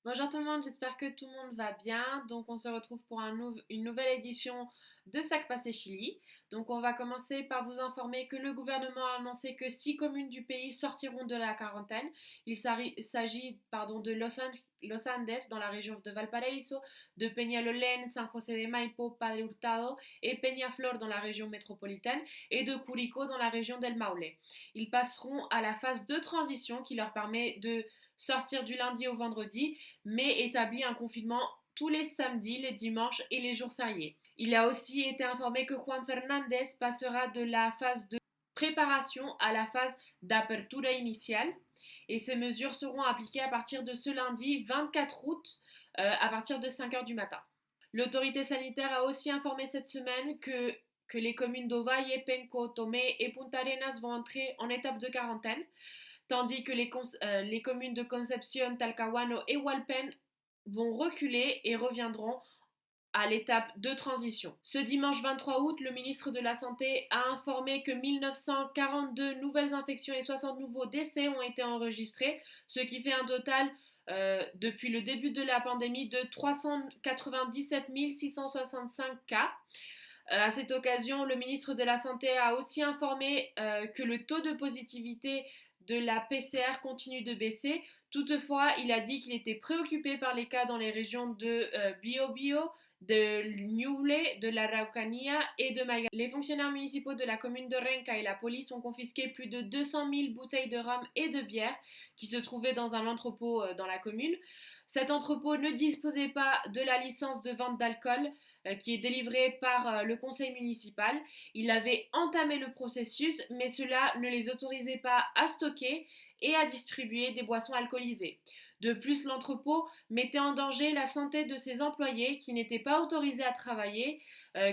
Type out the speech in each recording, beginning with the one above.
Bonjour tout le monde, j'espère que tout le monde va bien. Donc on se retrouve pour une nouvelle édition de Sac Passé Chili. Donc on va commencer par vous informer que le gouvernement a annoncé que 6 communes du pays sortiront de la quarantaine. Il s'agit de Los Andes dans la région de Valparaíso, de Peñalolén, San José de Maipo, Padre Hurtado et Peñaflor dans la région métropolitaine et de Curicó dans la région del Maule. Ils passeront à la phase de transition qui leur permet de sortir du lundi au vendredi mais établit un confinement tous les samedis, les dimanches et les jours fériés. Il a aussi été informé que Juan Fernandez passera de la phase de préparation à la phase d'apertura initiale et ces mesures seront appliquées à partir de ce lundi 24 août à partir de 5 heures du matin. L'autorité sanitaire a aussi informé cette semaine que les communes d'Ovalle, Penco, Tomé et Punta Arenas vont entrer en étape de quarantaine, tandis que les communes de Concepción, Talcahuano et Hualpen vont reculer et reviendront à l'étape de transition. Ce dimanche 23 août, le ministre de la Santé a informé que 1942 nouvelles infections et 60 nouveaux décès ont été enregistrés, ce qui fait un total depuis le début de la pandémie de 397 665 cas. À cette occasion, le ministre de la Santé a aussi informé que le taux de positivité de la PCR continue de baisser. Toutefois, il a dit qu'il était préoccupé par les cas dans les régions de Biobío, de Ñuble, de la Araucanía et de Magallanes. Les fonctionnaires municipaux de la commune de Renca et la police ont confisqué plus de 200 000 bouteilles de rhum et de bière qui se trouvaient dans un entrepôt dans la commune. Cet entrepôt ne disposait pas de la licence de vente d'alcool qui est délivrée par le conseil municipal. Il avait entamé le processus, mais cela ne les autorisait pas à stocker et à distribuer des boissons alcoolisées. De plus, l'entrepôt mettait en danger la santé de ses employés qui n'étaient pas autorisés à travailler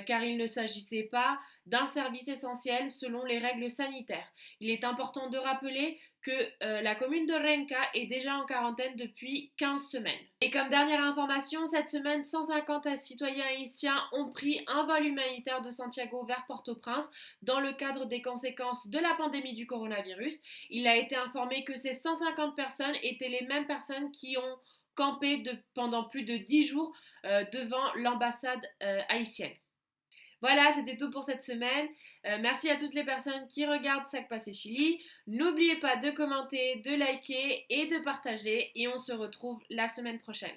car il ne s'agissait pas d'un service essentiel selon les règles sanitaires. Il est important de rappeler que la commune de Renca est déjà en quarantaine depuis 15 semaines. Et comme dernière information, cette semaine, 150 citoyens haïtiens ont pris un vol humanitaire de Santiago vers Port-au-Prince dans le cadre des conséquences de la pandémie du coronavirus. Il a été informé que ces 150 personnes étaient les mêmes personnes qui ont campé pendant plus de 10 jours devant l'ambassade haïtienne. Voilà, c'était tout pour cette semaine. Merci à toutes les personnes qui regardent Sac Passé Chili. N'oubliez pas de commenter, de liker et de partager. Et on se retrouve la semaine prochaine.